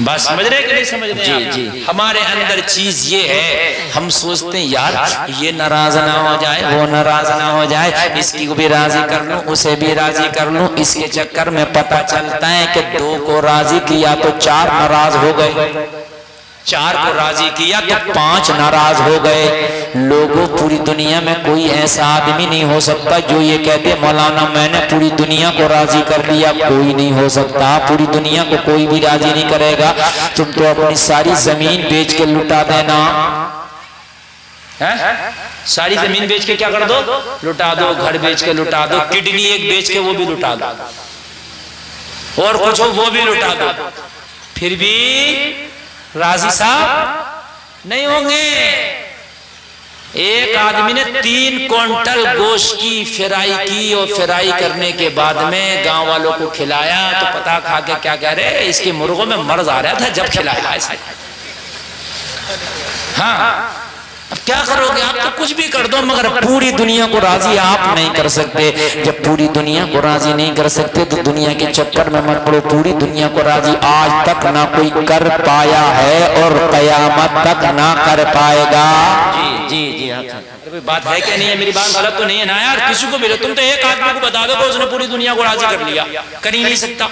بات سمجھ رہے کہ نہیں سمجھ رہے؟ جی ہمارے اندر چیز یہ ہے، ہم سوچتے ہیں یار یہ ناراض نہ ہو جائے، وہ ناراض نہ ہو جائے، اس کی بھی راضی کر لوں، اسے بھی راضی کر لوں۔ اس کے چکر میں پتہ چلتا ہے کہ 2 کو راضی کیا تو 4 ناراض ہو گئے، 4 کو راضی کیا تو 5 ناراض ہو گئے۔ لوگوں پوری دنیا میں کوئی ایسا آدمی نہیں ہو سکتا جو یہ کہتے مولانا میں نے پوری دنیا کو راضی کر لیا، کوئی نہیں ہو سکتا، پوری دنیا کو کوئی بھی راضی نہیں کرے گا۔ تم تو اپنی ساری زمین بیچ کے لٹا دینا، ساری زمین بیچ کے کیا کر دو؟ لٹا دو، گھر بیچ کے لٹا دو، کڈنی ایک بیچ کے وہ بھی لٹا دو، اور کچھ ہو وہ بھی لٹا دو، پھر بھی راضی صاحب نہیں ہوں گے۔ ایک آدمی نے 3 کوئنٹل گوشت کی فرائی کی، اور فرائی کرنے کے بعد میں گاؤں والوں کو کھلایا تو پتا کھا کے کیا کہہ رہے، اس کے مرغوں میں مرض آ رہا تھا جب کھلایا اسے۔ ہاں اب کیا کرو گے آپ؟ تو کچھ بھی کر دو، مگر پوری دنیا کو راضی آپ نہیں کر سکتے۔ جب پوری دنیا کو راضی نہیں کر سکتے تو دنیا کے چکر میں مت پڑو۔ پوری دنیا کو راضی آج تک نہ کوئی کر پایا ہے اور قیامت تک نہ کر پائے گا۔ جی بات ہے کہ نہیں ہے؟ میری بات غلط تو نہیں ہے نا یار؟ کسی کو بھی تم تو ایک آدمی کو بتا دو کہ اس نے پوری دنیا کو راضی کر لیا، کر ہی نہیں سکتا۔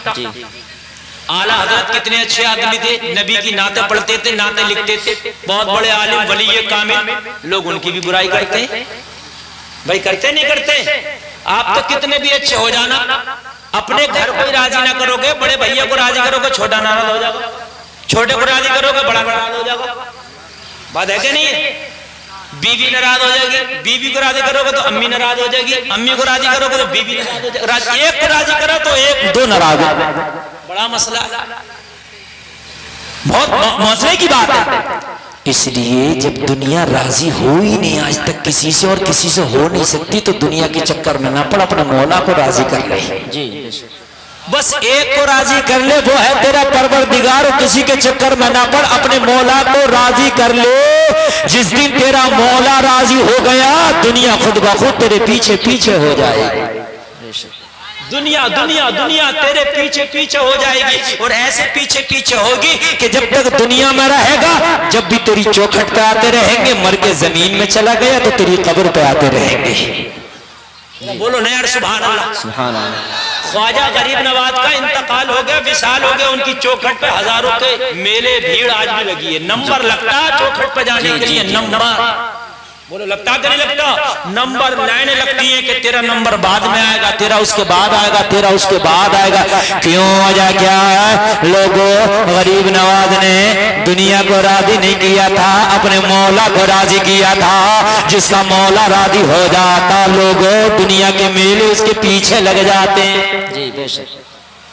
اعلیٰ حضرت کتنے اچھے آدمی تھے، نبی کی نعتیں پڑھتے تھے، نعتیں لکھتے تھے، بہت بڑے عالم ولی کامل، لوگ ان کی بھی برائی کرتے ہیں۔ بھائی کرتے نہیں کرتے؟ آپ تو کتنے بھی اچھے ہو جانا، اپنے گھر کو راضی نہ کرو گے، بڑے بھیا کو راضی کرو گے چھوٹا ناراض ہو جائے گا، چھوٹے کو راضی کرو گے بڑا ناراض ہو جائے گا۔ بات ہے کہ نہیں؟ بیوی ناراض ہو جائے گی، بیوی کو راضی کرو گے تو امی ناراض ہو جائے گی، امی کو راضی کرو گے تو بیوی ناراض ہو جائے گی، ایک کو راضی کرو تو 2 ناراض ہو جائے گا۔ بڑا مسئلہ، بہت مسئلے کی بات ہے۔ اس لیے جب دنیا راضی ہو ہی نہیں آج تک کسی سے اور کسی سے ہو نہیں سکتی تو دنیا کے چکر میں نہ پڑ، اپنے مولا کو راضی کر لے۔ بس ایک کو راضی کر لے، وہ ہے تیرا پروردگار، اور کسی کے چکر میں نہ پڑ، اپنے مولا کو راضی کر لے۔ جس دن تیرا مولا راضی ہو گیا دنیا خود بخود تیرے پیچھے پیچھے ہو جائے گی۔ دنیا دنیا دنیا تیرے پیچھے پیچھے ہو جائے گی، اور ایسے پیچھے پیچھے ہوگی کہ جب تک دنیا میں رہے گا، جب بھی تیری چوکھٹ پہ آتے رہیں گے، مر کے زمین میں چلا گیا تو تیری قبر پہ آتے رہیں گے۔ بولو نیار سبحان اللہ، سبحان اللہ۔ خواجہ غریب نواز کا انتقال ہو گیا، وصال ہو گیا، ان کی چوکھٹ پہ ہزاروں کے میلے بھیڑ آج بھی لگی ہے، نمبر لگتا ہے چوکھٹ پہ جانے کے لیے، نمبر بولو لگتا کہ نہیں لگتا؟ نمبر لائنیں لگتی ہیں کہ تیرا نمبر بعد میں آئے گا، تیرا اس کے بعد آئے گا، تیرا اس کے بعد آئے گا۔ کیوں؟ وجہ کیا ہے؟ لوگوں غریب نواز نے دنیا کو راضی نہیں کیا تھا، اپنے مولا کو راضی کیا تھا۔ جس کا مولا راضی ہو جاتا لوگوں دنیا کے میلے اس کے پیچھے لگ جاتے ہیں۔ جی بے شک۔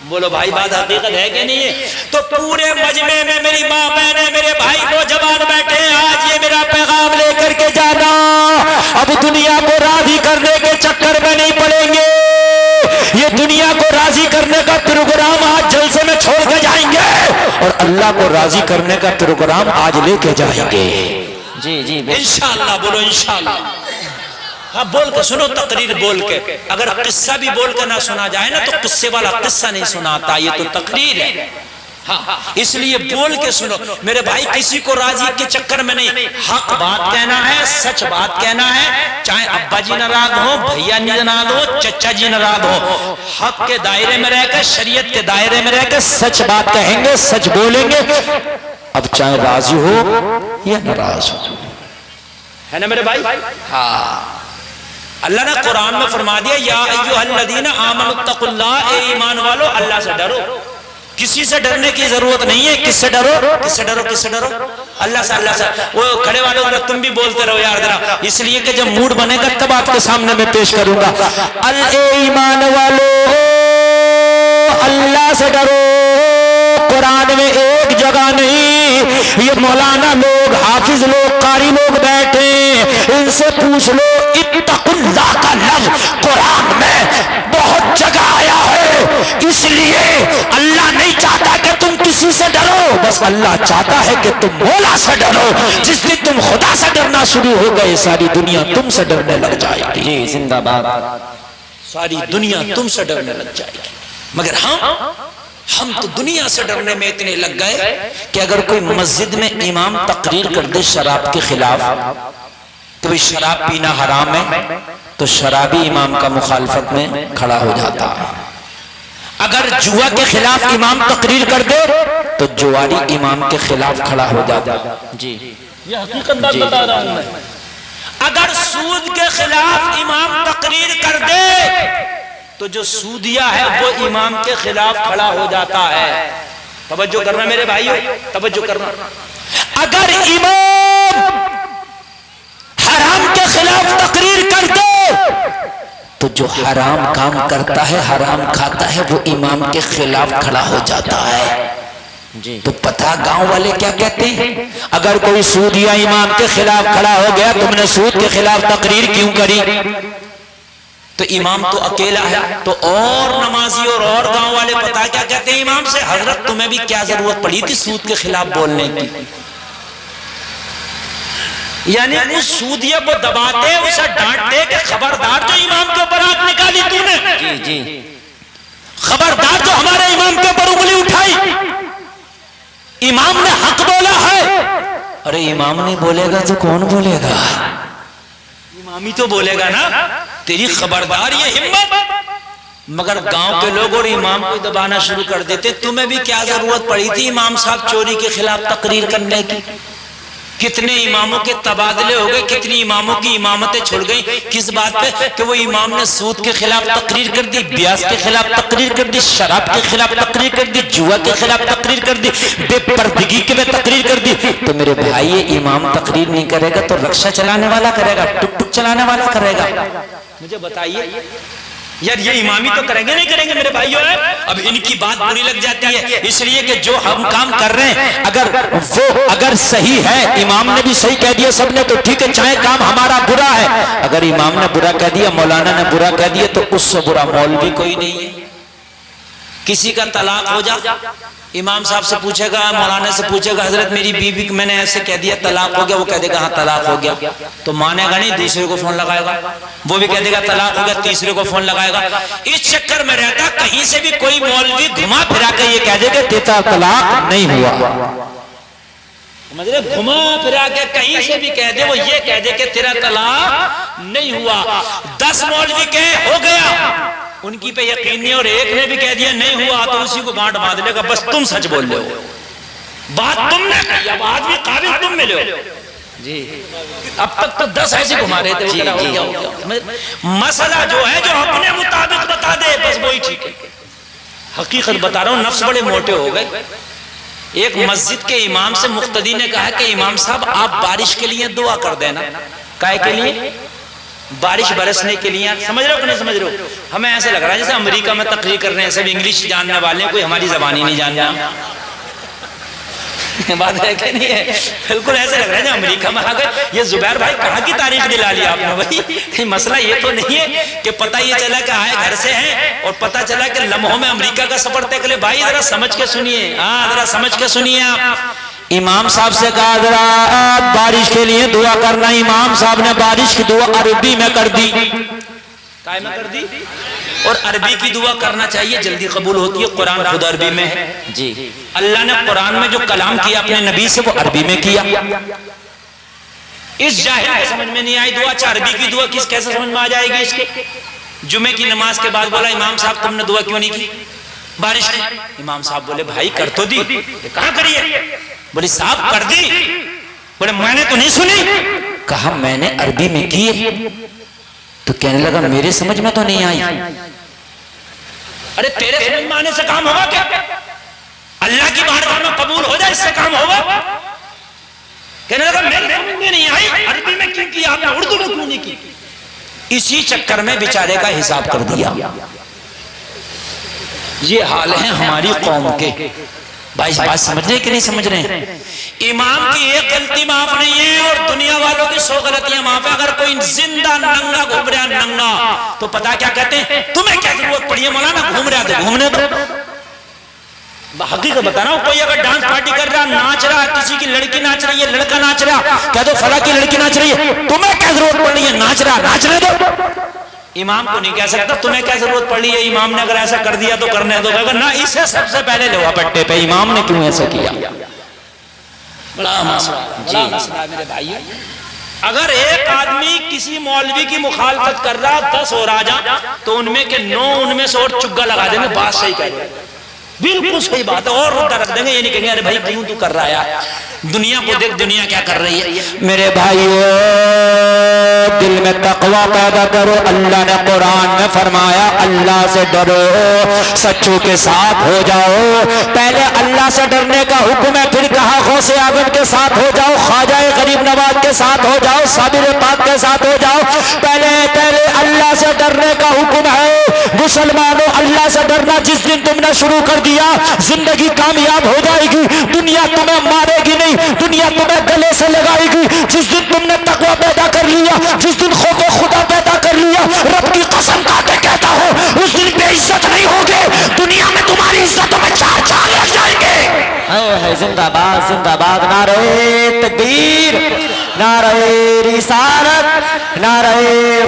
بولو بھائی بات حقیقت ہے کہ نہیں ہے؟ تو پورے مجمع میں میری ماں بہنیں میرے بھائی نوجوان بیٹھے ہیں، آج یہ میرا پیغام لے کر کے جانا، اب دنیا کو راضی کرنے کے چکر میں نہیں پڑیں گے۔ یہ دنیا کو راضی کرنے کا پروگرام آج جلسے میں چھوڑ کے جائیں گے، اور اللہ کو راضی کرنے کا پروگرام آج لے کے جائیں گے۔ جی جی انشاءاللہ، بولو انشاءاللہ۔ ہاں بول کے سنو، تقریر بول کے، اگر قصہ بھی بول کے نہ سنا جائے نا تو قصے والا قصہ نہیں سناتا، یہ تو تقریر ہے۔ ہاں اس لیے بول کے سنو میرے بھائی، کسی کو راضی کے چکر میں نہیں، حق بات کہنا ہے، سچ بات کہنا ہے، چاہے ابا جی ناراض ہو، بھیا ناراض ہو، چچا جی ناراض ہو، حق کے دائرے میں رہ کے، شریعت کے دائرے میں رہ کے سچ بات کہیں گے، سچ بولیں گے، اب چاہے راضی ہو یا ناراض ہو، ہے نا میرے بھائی؟ ہاں اللہ نے قرآن میں فرما دیا، یا ایھا الذین آمنوا اتقوا اللہ، اے ایمان والو اللہ سے ڈرو۔ کسی سے ڈرنے کی ضرورت نہیں ہے، کس سے ڈرو؟ کس سے ڈرو؟ کس سے ڈرو؟ اللہ سے، اللہ سے۔ وہ کھڑے والوں تم بھی بولتے رہو یار ذرا، اس لیے کہ جب موڈ بنے گا تب آپ کے سامنے میں پیش کروں گا۔ اے ایمان والو اللہ سے ڈرو۔ قرآن میں ایک جگہ نہیں، یہ مولانا لوگ، حافظ لوگ، قاری لوگ بیٹھے، ان سے پوچھ لو، اتقوا اللہ کا لفظ قرآن میں بہت جگہ آیا ہے، اس لیے اللہ نہیں چاہتا کہ تم کسی سے ڈرو، بس اللہ چاہتا ہے کہ تم مولا سے ڈرو۔ جس دن تم خدا سے ڈرنا شروع ہو گئے ساری دنیا تم سے ڈرنے لگ جائے گی۔ جی زندہ باد، ساری دنیا تم سے ڈرنے لگ جائے گی۔ مگر ہم ہم تو دنیا سے ڈرنے میں اتنے لگ گئے کہ اگر کوئی مسجد میں امام تقریر کر دے شراب کے خلاف کہ بھئی شراب پینا حرام ہے، تو شرابی امام کا مخالفت میں کھڑا ہو جاتا ہے۔ اگر جوا کے خلاف امام تقریر کر دے تو جواری امام کے خلاف کھڑا ہو جاتا ہے۔ جی یہ حقیقت بات بتا رہا ہوں میں۔ اگر سود کے خلاف امام تقریر کر دے تو جو سودیا ہے وہ امام کے خلاف کھڑا ہو جاتا ہے۔ توجہ کرنا میرے بھائیو، توجہ کرنا۔ اگر امام حرام کے خلاف تقریر کر دے تو جو حرام کام کرتا ہے، حرام کھاتا ہے، وہ امام کے خلاف کھڑا ہو جاتا ہے۔ تو پتہ گاؤں والے کیا کہتے ہیں؟ اگر کوئی سودیا امام کے خلاف کھڑا ہو گیا، تم نے سود کے خلاف تقریر کیوں کری؟ تو امام تو اکیلا ہے۔ تو اور نمازی اور گاؤں والے پتہ کیا کہتے ہیں امام سے؟ حضرت تمہیں بھی کیا ضرورت پڑی تھی سود کے خلاف بولنے کی؟ یعنی اس سودیہ کو دباتے، اسے ڈانٹتے کہ خبردار جو امام کے اوپر آنکھ نکالی تو نے، جی خبردار جو ہمارے امام کے اوپر انگلی اٹھائی، امام نے حق بولا ہے۔ ارے امام نہیں بولے گا تو کون بولے گا؟ امام ہی تو بولے گا نا، تیری خبردار یہ ہمت۔ مگر گاؤں کے لوگ اور امام کو دبانا شروع کر دیتے۔ تمہیں بھی کیا ضرورت پڑی تھی امام صاحب چوری کے خلاف تقریر کرنے کی؟ کتنے اماموں کے تبادلے ہو گئے، کتنی اماموں کی امامتیں چھوڑ گئیں، کس بات پہ؟ کہ وہ امام نے سود کے خلاف تقریر کر دی، بیاس کے خلاف تقریر کر دی، شراب کے خلاف تقریر کر دی، جوا کے خلاف تقریر کر دی، بے پردگی کے میں تقریر کر دی۔ تو میرے بھائی یہ امام تقریر نہیں کرے گا تو رکشہ چلانے والا کرے گا، ٹک ٹک چلانے والا کرے گا؟ مجھے بتائیے یار، یہ امامی تو کریں گے نہیں کریں گے میرے بھائیوں؟ اب ان کی بات بری لگ جاتی ہے، اس لیے کہ جو ہم کام کر رہے ہیں اگر صحیح ہے، امام نے بھی صحیح کہہ دیا سب نے، تو ٹھیک ہے، چاہے کام ہمارا برا ہے، اگر امام نے برا کہہ دیا، مولانا نے برا کہہ دیا، تو اس سے برا مولوی کوئی نہیں ہے۔ کسی کا طلاق ہو جا، امام صاحب سے پوچھے گا، مولانا سے پوچھے گا، حضرت میری بیوی میں نے ایسے کہہ دیا طلاق ہو گیا، وہ کہہ دے گا ہاں طلاق ہو گیا، تو مانے گا نہیں، دوسرے کو فون لگائے گا، وہ بھی کہہ دے گا طلاق ہو گیا، تیسرے کو فون لگائے گا۔ اس چکر میں رہتا کہیں سے بھی کوئی مولوی گھما پھرا کے یہ کہہ دے کہ تیرا طلاق نہیں ہوا، گھما پھرا کے کہیں سے بھی کہہ دے، وہ یہ کہہ دے کہ تیرا طلاق نہیں ہوا۔ 10 مولوی کہے ہو گیا، ان کی پہ یقین نہیں، اور ایک نے بھی کہہ دیا نہیں ہوا، تو اسی کو گانٹ باندھ لے گا، بس تم سچ بول لے ہو، بات تم نے کہی، اب آدمی قابل تم ملے ہو۔ جی اب تک تو 10 ایسے گھما رہے تھے، مسئلہ جو ہے جو اپنے مطابق بتا دے بس وہی ٹھیک ہے۔ حقیقت بتا رہا ہوں، نفس بڑے موٹے ہو گئے۔ ایک مسجد کے امام سے مقتدی نے کہا کہ امام صاحب آپ بارش کے لیے دعا کر دینا۔ کائے کے لیے؟ بارش برسنے کے لیے۔ سمجھ رہے ہو کہ نہیں سمجھ رہے ہو؟ ہمیں ایسے لگ رہا ہے جیسے امریکہ میں تقریر کر رہے ہیں، سب انگلش جاننے والے ہیں، کوئی ہماری زبان ہی نہیں جاننا۔ بات ہے کہ نہیں ہے؟ بالکل ایسے لگ رہا ہے جیسے امریکہ میں آ گئے۔ یہ زبیر بھائی کہاں کی تاریخ دلا لی آپ نے بھائی؟ مسئلہ یہ تو نہیں ہے کہ پتہ یہ چلا کہ آئے گھر سے ہیں اور پتہ چلا کہ لمحوں میں امریکہ کا سفر طے کرے۔ بھائی ذرا سمجھ کے سنیے، ہاں ذرا سمجھ کے سنیے آپ۔ امام صاحب سے کہا ذرا بارش کے لیے دعا کرنا، امام صاحب نے بارش کی دعا عربی میں کر دی۔ کائے میں کر دی؟ اور عربی کی دعا کرنا چاہیے، جلدی قبول ہوتی ہے، قرآن خود عربی میں ہے۔ جی اللہ نے قرآن میں جو کلام کیا اپنے نبی سے وہ عربی میں کیا۔ اس جاہل کو سمجھ میں نہیں آئی دعا، اچھا عربی کی دعا کیسے سمجھ میں آ جائے گی اس کے؟ جمعے کی نماز کے بعد بولا امام صاحب تم نے دعا کیوں نہیں کی بارش کی؟ امام صاحب بولے بھائی کر تو دی، کہاں کری ہے؟ بولے صاحب کر دی۔ بولے میں نے تو نہیں سنی۔ کہا میں نے عربی میں کی ہے۔ تو کہنے لگا میرے سمجھ میں تو نہیں آئی۔ ارے تیرے سمجھ میں آنے سے کام ہوگا کیا؟ اللہ کی بارگاہ میں قبول ہو جائے اس سے کام ہوگا؟ کہنے لگا میرے سمجھ میں نہیں آئی، عربی میں کیوں کی آپ نے اردو میں کیوں نہیں کی؟ اسی چکر میں بیچارے کا حساب کر دیا۔ یہ حال ہے ہماری قوم کے۔ بھائی بات سمجھ رہے کہ نہیں سمجھ رہے ہیں؟ امام کی ایک غلطی معاف نہیں ہے اور دنیا والوں کی 100 غلطیاں معاف ہے۔ اگر کوئی زندہ ننگا گھوم رہا ننگا تو پتا کیا کہتے ہیں؟ تمہیں کیا ضرورت پڑی ہے مولانا گھوم رہا تو گھومنے دو۔ حقیقت بتا رہا ہوں، کوئی اگر ڈانس پارٹی کر رہا، ناچ رہا، کسی کی لڑکی ناچ رہی ہے، لڑکا ناچ رہا، کہہ دو فلاں کی لڑکی ناچ رہی ہے، تمہیں کیا ضرورت پڑ رہی ہے؟ ناچ رہا ناچنے دو۔ امام کو نہیں کہہ سکتا تمہیں کیا ضرورت پڑی ہے امام نے اگر ایسا کر دیا تو کرنے دو، نہ اسے سب سے پہلے لوا پٹے پہ امام نے کیوں ایسا کیا؟ بڑا مسئلہ میرے بھائی۔ اگر ایک آدمی کسی مولوی کی مخالفت کر رہا 10 اور آ جا تو ان میں کے 9 ان میں سے اور چگا لگا دیں گے بات صحیح کہہ رہے ہیں، بالکل صحیح بات ہے، اور روٹا رکھ دیں گے، یہ نہیں کہیں گے ارے بھائی کیوں تو کر رہا ہے، دنیا کو دیکھ دنیا کیا کر رہی ہے۔ میرے بھائیو دل میں تقوی پیدا کرو، اللہ نے قرآن میں فرمایا اللہ سے ڈرو، سچوں کے ساتھ ہو جاؤ۔ پہلے اللہ سے ڈرنے کا حکم ہے، پھر کہا غوث اعظم کے ساتھ ہو جاؤ، خواجہ غریب نواز کے ساتھ ہو جاؤ، صابر پاک کے ساتھ ہو جاؤ۔ پہلے اللہ سے ڈرنے کا حکم ہے۔ مسلمانوں اللہ سے ڈرنا جس دن تم نے شروع کر دیا زندگی کامیاب ہو جائے گی، دنیا تمہیں مارے گی نہیں، دنیا تمہیں گلے سے لگائے گی۔ جس دن تم نے تقوی پیدا کر لیا، جس دن خوف خدا پیدا کر لیا، رب کی قسم کھا کے کہتا ہوں اس دن بے عزت نہیں ہوگے، دنیا میں تمہاری عزتوں میں 4 چاند لگ جائیں گے۔ زندہ باد زندہ باد، نعرہ تکبیر، نعرہ رسالت، نعرہ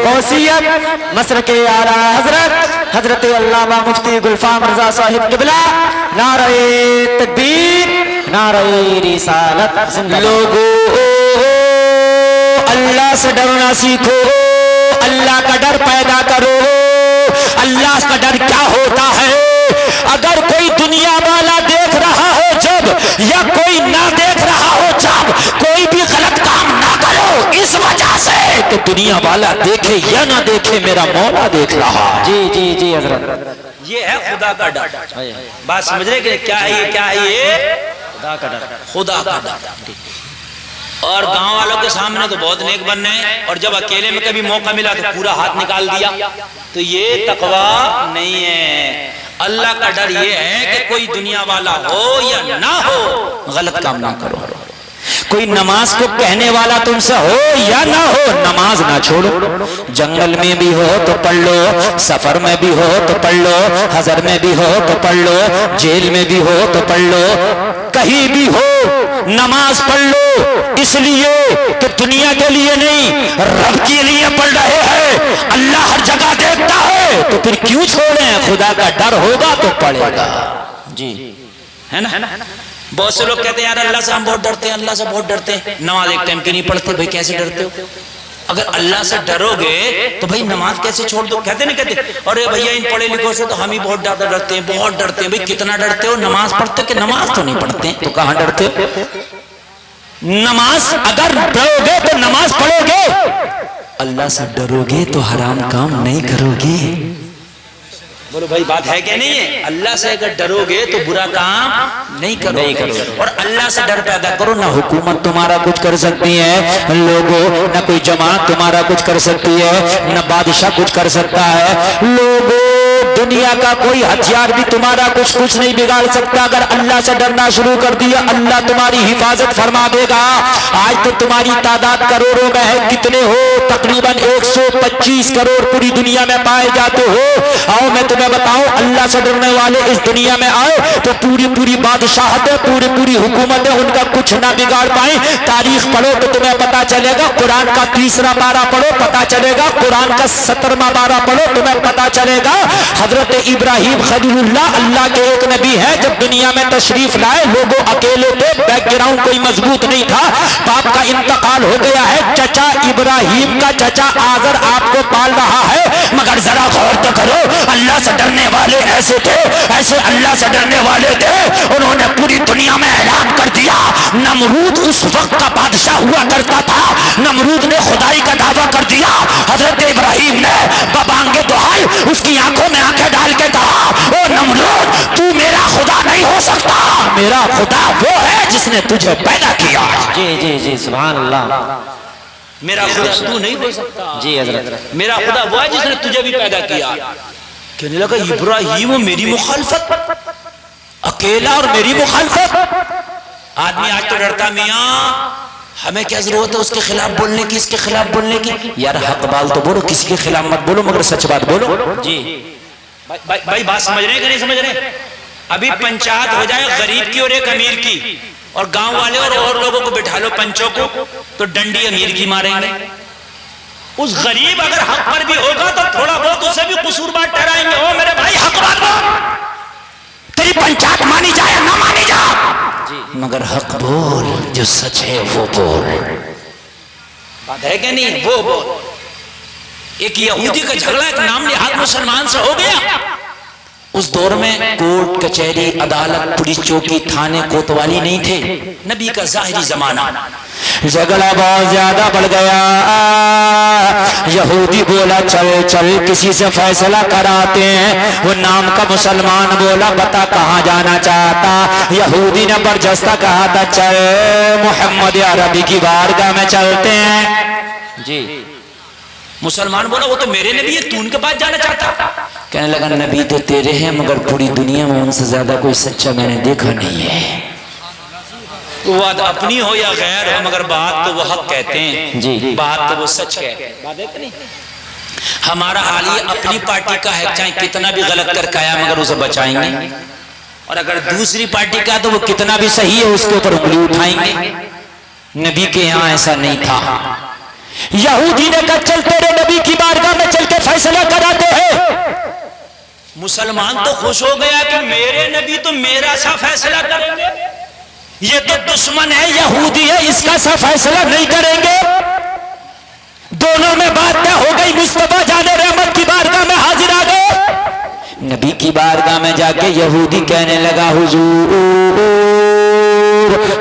غوثیت، مسلک اعلی حضرت حضرت علامہ مفتی گلفام رضا صاحب قبلہ، نعرہ تکبیر، نعرہ رسالت۔ لوگوں اللہ سے ڈرنا سیکھو، اللہ کا ڈر پیدا کرو۔ اللہ کا ڈر کیا ہوتا ہے؟ اگر کوئی دنیا والا دیکھ رہا ہو جب، یا کوئی نہ دیکھ رہا ہو جب، کوئی بھی غلط کام نہ کرو اس وجہ سے کہ دنیا والا دیکھے یا نہ دیکھے میرا مولا دیکھ رہا۔ جی جی جی حضرت، یہ ہے خدا کا ڈر۔ بات سمجھ رہے کہ کیا ہے یہ؟ کیا ہے یہ؟ خدا کا ڈر، خدا کا ڈر۔ اور گاؤں والوں کے سامنے تو بہت نیک بننے ہیں، اور جب اکیلے میں کبھی موقع ملا تو پورا ہاتھ نکال دیا، تو یہ تقوی نہیں ہے۔ اللہ کا ڈر یہ ہے کہ کوئی دنیا والا ہو یا نہ ہو غلط کام نہ کرو۔ کوئی نماز کو کہنے والا تم سے ہو یا نہ ہو نماز نہ چھوڑو۔ جنگل میں بھی ہو تو پڑھ لو، سفر میں بھی ہو تو پڑھ لو، حضر میں بھی ہو تو پڑھ لو، جیل میں بھی ہو تو پڑھ لو، کہیں بھی ہو نماز پڑھ لو، اس لیے کہ دنیا کے لیے نہیں رب کے لیے پڑھ رہے ہیں۔ اللہ ہر جگہ دیکھتا ہے تو پھر کیوں چھوڑیں؟ خدا کا ڈر ہوگا تو پڑھے گا۔ جی ہے نا؟ بہت سے لوگ کہتے ہیں یار اللہ سے ہم بہت ڈرتے ہیں، اللہ سے بہت ڈرتے ہیں، نماز ایک ٹائم کی نہیں پڑھتے۔ بھائی کیسے ڈرتے ہو؟ اگر اللہ سے ڈرو گے تو بھائی نماز کیسے چھوڑ دو؟ کہتے نہیں کہتے ارے بھیا ان پڑھے لکھوں سے تو ہم ہی بہت زیادہ ڈرتے ہیں، بہت ڈرتے ہیں۔ بھائی کتنا ڈرتے ہو؟ نماز پڑھتے کہ نماز تو نہیں پڑھتے تو کہاں ڈرتے ہو؟ نماز اگر ڈرو گے تو نماز پڑھو گے، اللہ سے ڈرو گے تو حرام کام نہیں کرو گے۔ بولو بھائی بات ہے کہ نہیں ہے؟ اللہ سے اگر ڈرو گے تو برا کام نہیں کرو گے، اور اللہ سے ڈر پیدا کرو۔ نہ حکومت تمہارا کچھ کر سکتی ہے لوگوں، نہ کوئی جماعت تمہارا کچھ کر سکتی ہے، نہ بادشاہ کچھ کر سکتا ہے لوگوں۔ دنیا کا کوئی ہتھیار بھی تمہارا کچھ نہیں بگاڑ سکتا۔ اگر اللہ سے ڈرنا شروع کر دیا اللہ تمہاری حفاظت فرما دے گا۔ آج تو تمہاری تعداد کروڑوں میں ہے، کتنے ہو؟ تقریباً 125 کروڑ پوری دنیا میں پائے جاتے ہو۔ آؤ میں تمہیں بتاؤں، اللہ سے ڈرنے والے اس دنیا میں آئے تو پوری بادشاہتیں، پوری حکومتیں ان کا کچھ نہ بگاڑ پائیں۔ تاریخ پڑھو تو تمہیں پتا چلے گا، قرآن کا 30واں پارہ پڑھو پتا چلے گا، قرآن کا 17واں پارہ پڑھو تمہیں پتا چلے گا۔ حضرت ابراہیم خلیل اللہ کے ایک نبی ہے، جب دنیا میں تشریف لائے لوگوں اکیلے تھے، بیک گراؤنڈ کوئی مضبوط نہیں تھا، باپ کا انتقال ہو گیا ہے، چچا ابراہیم کا چچا آزر آپ کو پال رہا ہے، مگر ذرا غور تو کرو اللہ سے ڈرنے والے ایسے تھے، ایسے اللہ سے ڈرنے والے تھے، انہوں نے پوری دنیا میں اعلان کر دیا۔ نمرود اس وقت کا بادشاہ ہوا کرتا تھا، نمرود نے خدائی کا دعویٰ کر دیا، حضرت ابراہیم نے ببانگے دعائی اس کی آنکھوں میں آنکھیں ڈال کے کہا او نمرود تو میرا خدا نہیں ہو سکتا، میرا خدا وہ ہے جس نے تجھے پیدا کیا۔ جی جی جی سبحان اللہ، میرا خدا تو نہیں ہو سکتا، جی حضرت میرا خدا وہ ہے جس نے تجھے بھی پیدا کیا۔ کہنے لگا ابراہیم میری مخالفت، اکیلا اور میری مخالفت۔ آدمی آج تو ڈرتا میاں ہمیں کیا ضرورت ہے اس کے خلاف بولنے کی، اس کے خلاف بولنے کی؟ یار حق بال تو بولو، کسی کے خلاف مت بولو مگر سچ بات بولو۔ جی بھائی بات سمجھ رہے ہیں کہ نہیں سمجھ رہے؟ ابھی پنچایت ہو جائے غریب کی اور ایک امیر کی، اور گاؤں والے اور لوگوں کو بٹھا لو پنچوں کو، تو ڈنڈی امیر کی ماریں گے، اس غریب اگر حق پر بھی ہوگا تو تھوڑا بہت اسے بھی قصوروار ٹھہرائیں گے. او میرے بھائی حق بات بول, تیری پنچایت مانی جائے نہ مانی جائے, مگر حق بول, جو سچ ہے وہ بول. بات ہے کہ نہیں؟ وہ بول. ایک یہودی کا جھگڑا ایک نام نہاد مسلمان سے ہو گیا. اس دور میں کوٹ کچہری عدالت پولیس چوکی تھانے کوتوالی نہیں تھے, نبی کا ظاہری زمانہ. جھگڑا بہت زیادہ بڑھ گیا. یہودی بولا چل چل کسی سے فیصلہ کراتے ہیں. وہ نام کا مسلمان بولا بتا کہاں جانا چاہتا. یہودی نے برجستہ کہا تھا چل محمد عربی کی بارگاہ میں چلتے ہیں. جی مسلمان بولا وہ تو میرے نبی ہے, تو ان کے پاس جانا چاہتا. کہنے لگا نبی تو تیرے ہیں مگر پوری دنیا میں ان سے زیادہ کوئی سچا میں نے دیکھا نہیں ہے. بات اپنی ہو یا غیر ہو مگر بات تو وہ حق کہتے ہیں. جی بات تو وہ سچ کہتے ہیں. ہمارا حال یہ اپنی پارٹی کا ہے, چاہے کتنا بھی غلط کر کے آیا مگر اسے بچائیں گے, اور اگر دوسری پارٹی کا تو وہ کتنا بھی صحیح ہے اس کے اوپر انگلی اٹھائیں گے. نبی کے یہاں ایسا نہیں تھا. یہودی نے کہا چل تیرے نبی کی بارگاہ میں چل کے فیصلہ کراتے ہیں. مسلمان تو خوش ہو گیا کہ میرے نبی تو میرا سا فیصلہ کریں گے, یہ تو دشمن ہے یہودی ہے اس کا سا فیصلہ نہیں کریں گے. دونوں میں بات طے ہو گئی. مصطفیٰ جان رحمت کی بارگاہ میں حاضر آ گئے. نبی کی بارگاہ میں جا کے یہودی کہنے لگا حضور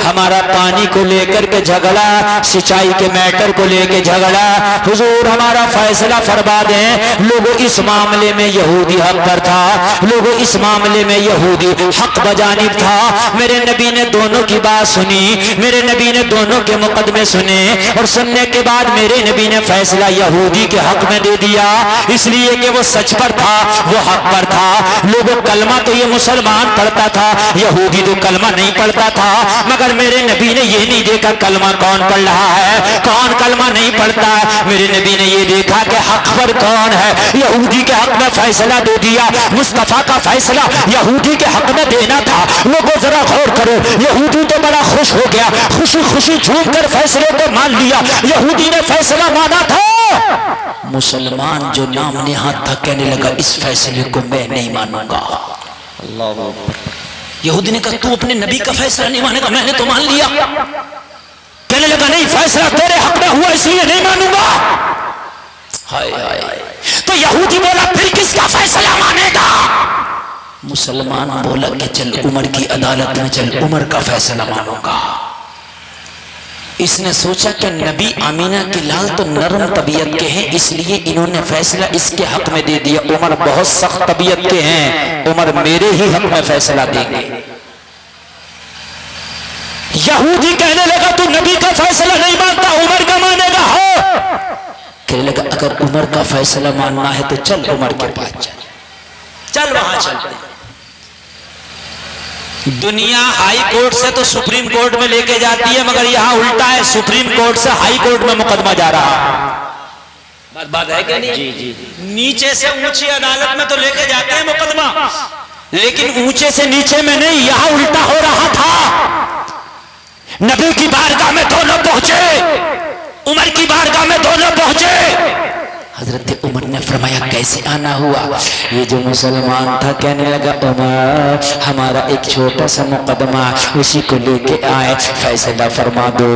ہمارا پانی کو لے کر کے جھگڑا, سچائی کے میٹر کو لے کے جھگڑا, حضور ہمارا فیصلہ فرما دیں. لوگوں اس معاملے میں یہودی حق پر تھا, لوگوں اس معاملے میں یہودی حق بجانب تھا. میرے نبی نے دونوں کی بات سنی, میرے نبی نے دونوں کے مقدمے سنے, اور سننے کے بعد میرے نبی نے فیصلہ یہودی کے حق میں دے دیا, اس لیے کہ وہ سچ پر تھا, وہ حق پر تھا. لوگوں کلمہ تو یہ مسلمان پڑھتا تھا, یہودی تو کلمہ نہیں پڑھتا تھا, مگر میرے نبی نے یہ نہیں دیکھا کلمہ کون پڑھ رہا ہے کون کلمہ نہیں پڑھتا. میرے نبی نے یہ دیکھا کہ حق پر کون ہے. یہودی کے حق میں فیصلہ دے دیا. مصطفیٰ کا فیصلہ یہودی کے حق میں دینا تھا. لوگوں ذرا غور کرو, یہودی تو بڑا خوش ہو گیا, خوشی خوشی جھوم کر فیصلے کو مان لیا. یہودی نے فیصلہ مانا تھا. مسلمان جو نام نہاد تھا کہنے لگا اس فیصلے کو میں نہیں مانوں گا. اللہ یہودی نے کہا تو اپنے نبی کا فیصلہ نہیں مانے گا, میں نے تو مان لیا. کہنے لگا نہیں فیصلہ تیرے حق میں ہوا اس لیے نہیں مانوں گا. ہائے ہائے. تو یہودی بولا پھر کس کا فیصلہ مانے گا. مسلمان بولا کہ چل عمر کی عدالت میں چل, عمر کا فیصلہ مانوں گا. اس نے سوچا کہ نبی آمینہ کے لال تو نرم طبیعت کے ہیں, اس لیے انہوں نے فیصلہ اس کے حق میں دے دیا. عمر بہت سخت طبیعت کے ہیں, عمر میرے ہی حق میں فیصلہ دیں گے. یہودی کہنے لگا تو نبی کا فیصلہ نہیں مانتا, عمر کا مانے گا. ہو کہنے لگا اگر عمر کا فیصلہ ماننا ہے تو چل عمر کے پاس چل وہاں چلتے ہیں. دنیا ہائی کورٹ سے تو سپریم کورٹ میں لے کے جاتی ہے, مگر یہاں الٹا ہے, سپریم کورٹ سے ہائی کورٹ میں مقدمہ جا رہا. بات ہے کہ نہیں؟ نیچے سے اونچی عدالت میں تو لے کے جاتے ہیں مقدمہ, لیکن اونچے سے نیچے میں نہیں. یہاں الٹا ہو رہا تھا. نبی کی بارگاہ میں دونوں پہنچے, عمر کی بارگاہ میں دونوں پہنچے. حضرت عمر نے فرمایا کیسے آنا ہوا. یہ جو مسلمان تھا کہنے لگا عمر ہمارا ایک چھوٹا سا مقدمہ, اسی کو لے کے آئے, فیصلہ فرما دو.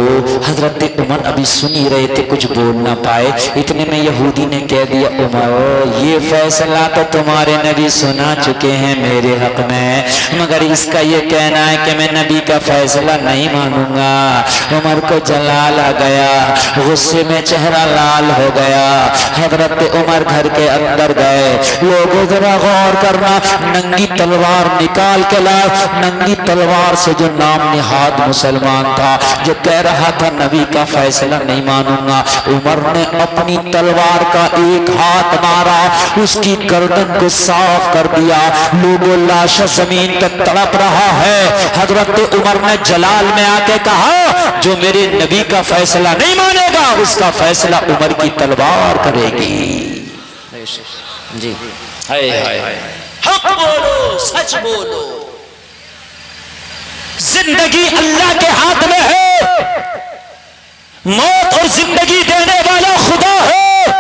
حضرت عمر ابھی سنی رہے تھے, کچھ بول نہ پائے. اتنے میں یہودی نے کہہ دیا عمر یہ فیصلہ تو تمہارے نبی سنا چکے ہیں میرے حق میں, مگر اس کا یہ کہنا ہے کہ میں نبی کا فیصلہ نہیں مانوں گا. عمر کو جلال آ گیا, غصے میں چہرہ لال ہو گیا. حضرت عمر گھر کے اندر گئے. لوگوں ذرا غور کرنا, ننگی تلوار نکال کے لائے. ننگی تلوار سے جو نام نہاد مسلمان تھا, جو کہہ رہا تھا نبی کا فیصلہ نہیں مانوں گا, عمر نے اپنی تلوار کا ایک ہاتھ مارا, اس کی گردن کو صاف کر دیا. لوگوں لاش زمین پہ تڑپ رہا ہے. حضرت عمر نے جلال میں آ کے کہا جو میرے نبی کا فیصلہ نہیں مانے گا اس کا فیصلہ عمر کی تلوار کرے گی. جی حق بولو, سچ بولو. زندگی اللہ کے ہاتھ میں ہے, موت اور زندگی دینے والا خدا ہے.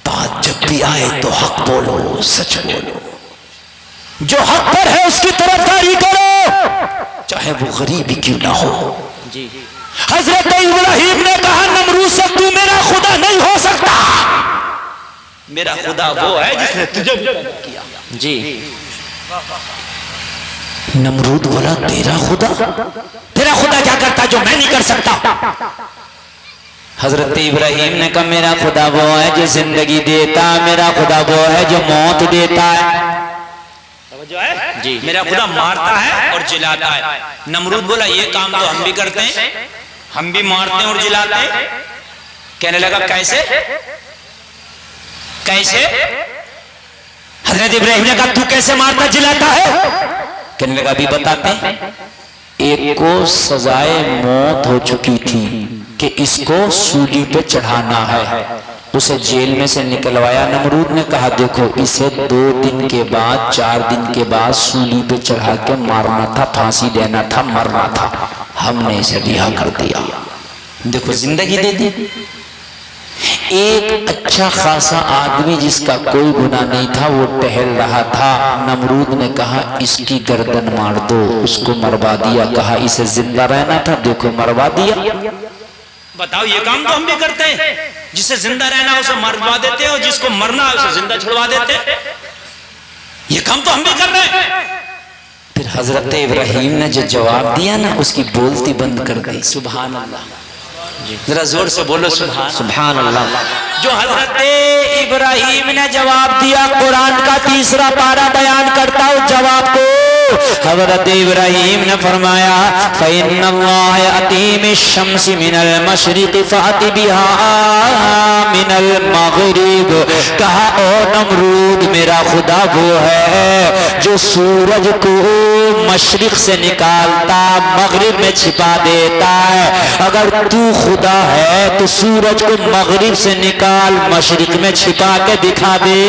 بات جب بھی آئے تو حق بولو، سچ بولو، جو حق پر ہے اس کی طرفداری کرو، چاہے وہ غریب ہی کیوں نہ ہو۔ حضرت ابراہیم نے کہا نمرود سے تو میرا خدا نہیں ہو سکتا، میرا خدا وہ ہے جس نے تجھے کیا۔ جی نمرود بولا تیرا خدا کیا کرتا جو میں نہیں کر سکتا؟ حضرت ابراہیم نے کہا میرا خدا وہ ہے جو زندگی دیتا، میرا خدا وہ ہے جو موت دیتا ہے، جی میرا خدا مارتا ہے اور جلاتا ہے۔ نمرود بولا یہ کام تو ہم بھی کرتے ہیں، ہم بھی مارتے ہیں اور جلاتے ہیں۔ کہنے لگا کیسے؟ حضرت ابراہیم نے کہا تو کیسے مارتا جلاتا ہے؟ کہنے لگا ابھی بتاتے ہیں۔ ایک کو سزائے موت ہو چکی تھی کہ اس کو سولی پہ چڑھانا ہے، اسے جیل میں سے نکلوایا۔ نمرود نے کہا دیکھو اسے 2 دن کے بعد 4 دن کے بعد سولی پہ چڑھا کے مارنا تھا، پھانسی دینا تھا، مرنا تھا، ہم نے اسے رہا کر دیا، دیکھو زندگی دے دی۔ ایک اچھا خاصا آدمی جس کا کوئی گناہ نہیں تھا وہ ٹہل رہا تھا، نمرود نے کہا اس کی گردن مار دو، اس کو مروا دیا۔ کہا اسے زندہ رہنا تھا، دیکھو مروا دیا۔ بتاؤ یہ کام تو ہم بھی کرتے ہیں، جسے زندہ رہنا اسے مروا دیتے ہیں اور جس کو مرنا اسے زندہ چھڑوا دیتے ہیں، یہ کام تو ہم بھی کر رہے ہیں۔ پھر حضرت ابراہیم نے جو جواب دیا نا اس کی بولتی بند کر دی۔ سبحان اللہ، ذرا زور سے بولو سبحان اللہ۔ جو حضرت ابراہیم نے جواب دیا قرآن کا 3 پارہ بیان کرتا ہوں جواب کو۔ حضرت ابراہیم نے فرمایا فَإِنَّ اللَّهَ يَأْتِي بِالشَّمْسِ مِنَ الْمَشْرِقِ فَأْتِ بِهَا مِنَ الْمَغْرِبِ۔ کہا او نمرود میرا خدا وہ ہے جو سورج کو مشرق سے نکالتا مغرب میں چھپا دیتا ہے، اگر تو خدا ہے تو سورج کو مغرب سے نکال مشرق میں چھپا کے دکھا دے۔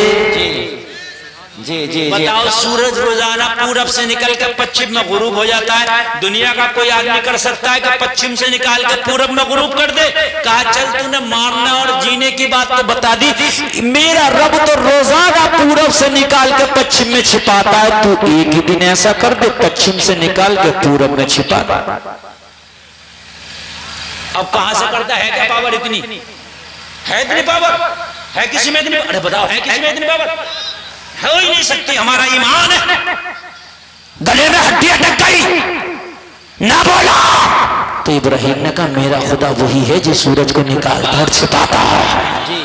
جی بتاؤ سورج روزانہ پورب سے نکل کے پچھم میں غروب ہو جاتا ہے، دنیا کا کوئی آدمی کر سکتا ہے کہ پچھم سے نکال کے پورب میں غروب کر دے؟ کہا چل تو نے مارنا اور جینے کی بات تو بتا دی، میرا رب تو روزانہ پورب سے نکال کے پچھم میں چھپاتا ہے، تو ایک ہی دن ایسا کر دے پچھم سے نکال کے پورب میں چھپا دے۔ اب کہاں سے کرتا ہے کیا پاور اتنی؟ ہے اتنی پاور؟ ہے کسی میں اتنی؟ ارے بتاؤ ہے کسی میں اتنی پاور؟ ہو ہی نہیں سکتی، ہمارا ایمان ہے۔ گلے میں ہڈی اٹک گئی نہ بولا تو ابراہیم نے کہا میرا خدا وہی ہے جو سورج کو نکالتا اور چھپاتا ہے۔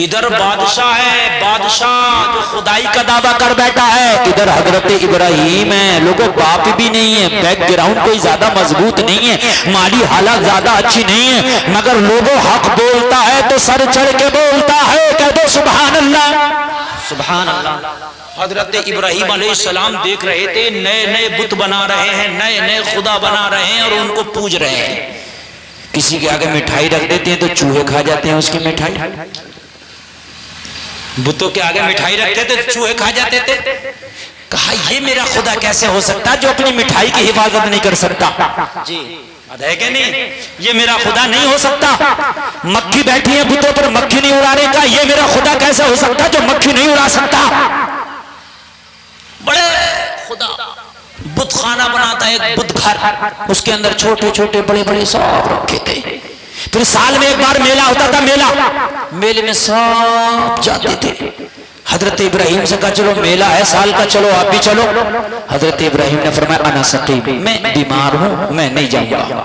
ادھر بادشاہ ہے، بادشاہ جو خدائی کا دعویٰ کر بیٹھا ہے، ادھر حضرت ابراہیم ہے، لوگوں باپ بھی نہیں ہے، بیک گراؤنڈ کوئی زیادہ مضبوط نہیں ہے، مالی حالات زیادہ اچھی نہیں ہے، مگر لوگوں حق بولتا ہے تو سر چڑھ کے بولتا ہے، کہہ دو سبحان اللہ سبحان اللہ۔ حضرت ابراہیم علیہ السلام دیکھ رہے تھے نئے نئے بت بنا رہے ہیں، نئے نئے خدا بنا رہے ہیں اور ان کو پوج رہے ہیں۔ کسی کے آگے مٹھائی رکھ دیتے ہیں تو چوہے کھا جاتے ہیں اس کی مٹھائی، بتوں کے آگے مٹھائی رکھتے تھے چوہے کھا جاتے تھے۔ کہا یہ میرا خدا کیسے ہو سکتا جو اپنی مٹھائی کی حفاظت نہیں کر سکتا؟ جی ہے کہ نہیں؟ یہ میرا خدا نہیں ہو سکتا۔ مکھی بیٹھی ہے بتوں پر، مکھی نہیں اڑانے کا، یہ میرا خدا کیسے ہو سکتا جو مکھی نہیں اڑا سکتا؟ بڑے خدا بت خانہ بناتا ہے، ایک بت گھر، اس کے اندر چھوٹے چھوٹے بڑے بڑے سب رکھے تھے۔ پھر سال میں ایک بار میلہ ہوتا تھا، میلے میں سب جاتے تھے۔ حضرت ابراہیم سے کہا چلو میلہ ہے سال کا، چلو آپ بھی چلو۔ حضرت ابراہیم نے فرمایا انا سقیم، میں بیمار ہوں میں نہیں جاؤں گا۔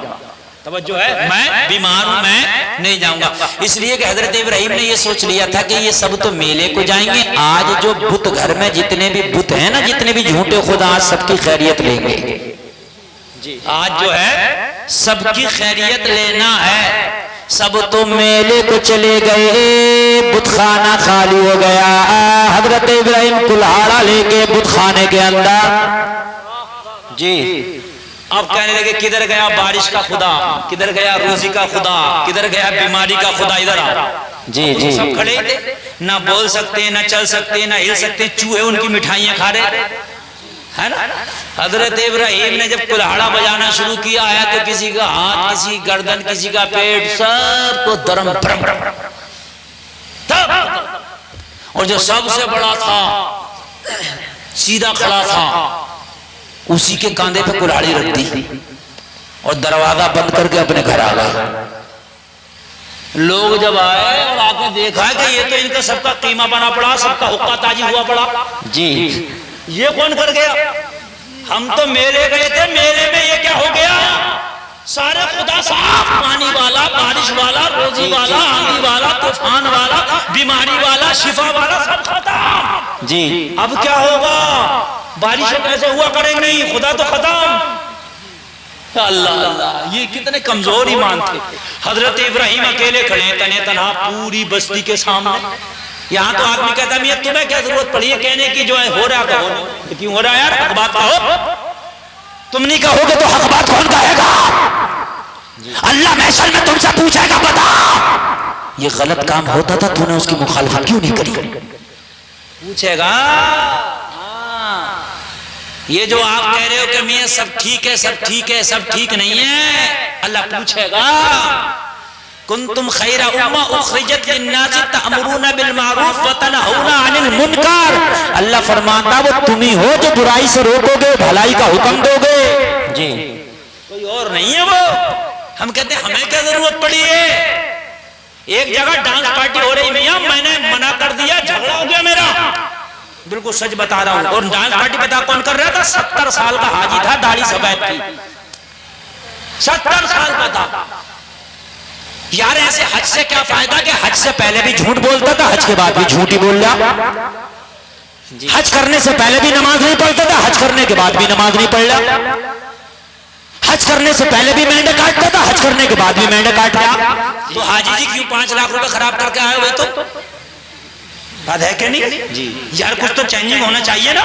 توجہ ہے، میں بیمار ہوں میں نہیں جاؤں گا۔ اس لیے کہ حضرت ابراہیم نے یہ سوچ لیا تھا کہ یہ سب تو میلے کو جائیں گے، آج جو بت گھر میں جتنے بھی بت ہیں نا، جتنے بھی جھوٹے خدا، آج سب کی خیریت لیں گے۔ آج جو ہے سب کی خیریت لینا ہے۔ سب تو میلے کو چلے گئے، بت خانہ خالی ہو گیا۔ حضرت ابراہیم کلہاڑا لے کے بت خانے کے اندر جی اب کہنے لگے کدھر گیا بارش کا خدا، کدھر گیا روزی کا خدا، کدھر گیا بیماری کا خدا، ادھر آ۔ جی سب کھڑے نہ بول سکتے نہ چل سکتے نہ ہل سکتے، چوہے ان کی مٹھائیاں کھا رہے۔ ہے نا؟ حضرت ابراہیم نے جب کلہاڑا بجانا شروع کیا ہے تو کسی کا ہاتھ، کسی گردن، کسی کا پیٹ، سب کو درم برم، اور جو سب سے بڑا تھا سیدھا کھڑا تھا اسی کے کاندھے پہ کلہاڑی رکھ دی اور دروازہ بند کر کے اپنے گھر آ گئے۔ لوگ جب آئے اور آ کے دیکھا کہ یہ تو ان کا سب کا قیمہ بنا پڑا، سب کا حقہ تاجی ہوا پڑا، جی یہ کون کر گیا؟ ہم تو میلے گئے تھے، میلے میں یہ کیا ہو گیا؟ سارے خدا صاف، پانی والا، بارش والا، روزی والا، آندھی والا، طوفان والا، بیماری والا، شفا والا، سب ختم۔ جی اب کیا ہوگا؟ بارشیں کیسے ہوا کریں گی؟ خدا تو ختم۔ اللہ اللہ، یہ کتنے کمزور ایمان تھے۔ حضرت ابراہیم اکیلے کھڑے تنے تنہا پوری بستی کے سامنے۔ یہاں تو آدمی کہتا ہے میاں تمہیں کیا ضرورت پڑی ہے کہنے کی جو ہے ہو رہا کہ ہو، کیوں ہو رہا ہے یار؟ حق بات کہو، تم نہیں کہو گے تو حق بات کون کہے گا؟ اللہ محشر میں تم سے پوچھے گا، بتا یہ غلط کام ہوتا تھا تو نے اس کی مخالفت کیوں نہیں کری؟ پوچھے گا۔ یہ جو آپ کہہ رہے ہو کہ میاں سب ٹھیک ہے، سب ٹھیک ہے، سب ٹھیک نہیں ہے، اللہ پوچھے گا کنتم خیر امہ اخرجت للناس تأمرون بالمعروف وتنہون عن المنکر، اللہ فرماتا وہ تم ہی ہو جو برائی سے روکو گے، بھلائی کا حکم دو گے، جی کوئی اور نہیں ہے وہ۔ ہم کہتے ہیں ہمیں کیا ضرورت پڑی ہے؟ ایک جگہ ڈانس پارٹی ہو رہی میاں، میں نے منع کر دیا، جھگڑا ہو گیا میرا، بالکل سچ بتا رہا ہوں۔ اور ڈانس پارٹی پتا کون کر رہا تھا؟ 70 سال کا حاجی تھا، داڑھی سفید تھی، 70 سال کا تھا۔ یار ایسے حج سے کیا فائدہ کہ حج سے پہلے بھی جھوٹ بولتا تھا، حج کے بعد بھی جھوٹ ہی بول رہا، حج کرنے سے پہلے بھی نماز نہیں پڑھتا تھا، حج کرنے کے بعد بھی نماز نہیں پڑھ رہا، حج کرنے سے پہلے بھی مینڈے کاٹتا تھا، حج کرنے کے بعد بھی مینڈے کاٹ رہا۔ تو حاجی جی کیوں 5 لاکھ روپے خراب کر کے آئے ہوئے؟ تو بات ہے کہ نہیں؟ جی یار کچھ تو چینجنگ ہونا چاہیے نا۔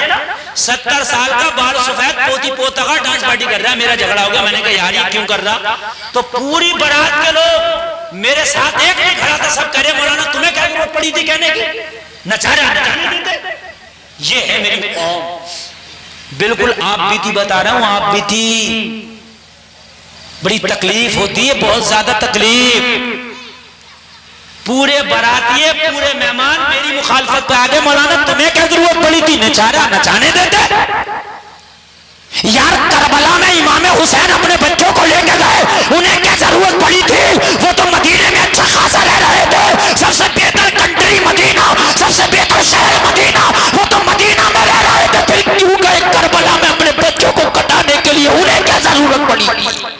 70 سال کا بال سفید پوتی پوتا کا ڈانس پارٹی کر رہا ہے، میرا جھگڑا ہو گیا، میں نے کہا یار یہ کیوں کر رہا؟ تو پوری بارات کے لوگ میرے ساتھ ایک نہیں کھڑا تھا، سب کہہ رہے مولانا تمہیں کیا ضرورت پڑی تھی کہنے کی؟ نچا رہے نچانے دیتے۔ یہ ہے میری قوم، بالکل آپ بیتی بتا رہا ہوں، آپ بیتی بڑی تکلیف ہوتی ہے، بہت زیادہ تکلیف۔ پورے براتیے، پورے مہمان میری مخالفت پہ آگے، مولانا تمہیں کیا ضرورت پڑی تھی؟ نچارا نچانے دیتے۔ یار کربلا میں امام حسین اپنے بچوں کو لے کے گئے، انہیں کیا ضرورت پڑی تھی؟ وہ تو مدینے میں اچھا خاصا رہ رہے تھے، سب سے بہتر کنٹری مدینہ، سب سے بہتر شہر مدینہ، وہ تو مدینہ میں رہ رہے تھے، پھر کیوں گئے کربلا میں اپنے بچوں کو کٹانے کے لیے؟ انہیں کیا ضرورت پڑی تھی؟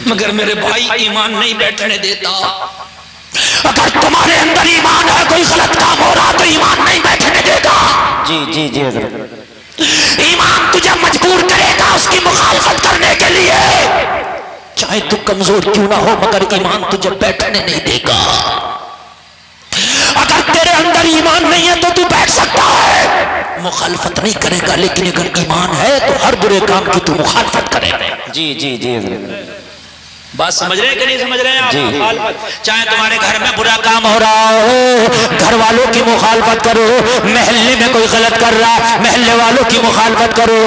مگر میرے بھائی ایمان نہیں بیٹھنے دیتا۔ اگر تمہارے اندر ایمان ہے، کوئی غلط کام ہو رہا تو ایمان نہیں بیٹھنے دے گا۔ جی جی جی حضرت، ایمان تجھے مجبور کرے گا اس کی مخالفت کرنے کے لیے، چاہے تو کمزور کیوں نہ ہو، مگر ایمان تجھے بیٹھنے نہیں دے گا۔ اگر تیرے اندر ایمان نہیں ہے تو تو بیٹھ سکتا ہے، مخالفت نہیں کرے گا، لیکن اگر ایمان ہے تو ہر برے کام کی تو مخالفت کرے گا۔ جی جی جی حضرت، بات سمجھ رہے ہیں کہ نہیں سمجھ رہے ہیں آپ؟ جی مخالفت، چاہے تمہارے گھر میں برا کام ہو رہا ہو، گھر والوں کی مخالفت کرو، محلے میں کوئی غلط کر رہا، محلے والوں کی مخالفت کرو،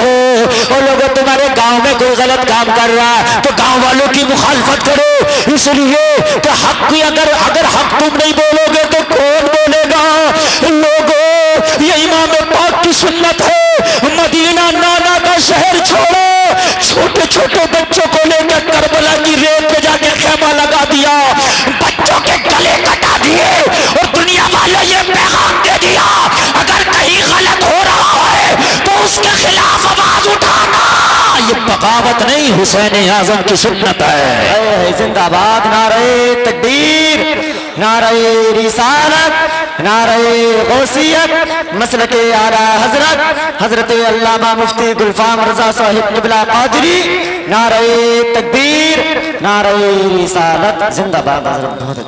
اور لوگوں تمہارے گاؤں میں کوئی غلط کام کر رہا تو گاؤں والوں کی مخالفت کرو، اس لیے کہ حق کی اگر حق تم نہیں بولو گے تو کون بولے گا؟ لوگوں یہ امام پاک کی سنت ہے، مدینہ نانا کا شہر چھوڑو، چھوٹے چھوٹے بچوں کو لے کر کربلا کی ریت پہ جا کے خیمہ لگا دیا، بچوں کے گلے کٹا دیے، اور دنیا والے یہ پیغام دے دیا اگر کہیں غلط ہو رہا ہے تو اس کے خلاف آواز اٹھانا۔ یہ بغاوت نہیں، حسین اعظم کی سنت ہے۔ زندہ باد، نعرہ تکبیر، نعرہ رسالت، نعرہ غوثیت، مسلک اعلیٰ حضرت حضرت علامہ مفتی گلفام رضا صاحب قبلہ قادری، نعرہ تکبیر، نعرہ رسالت، زندہ باد حضرت۔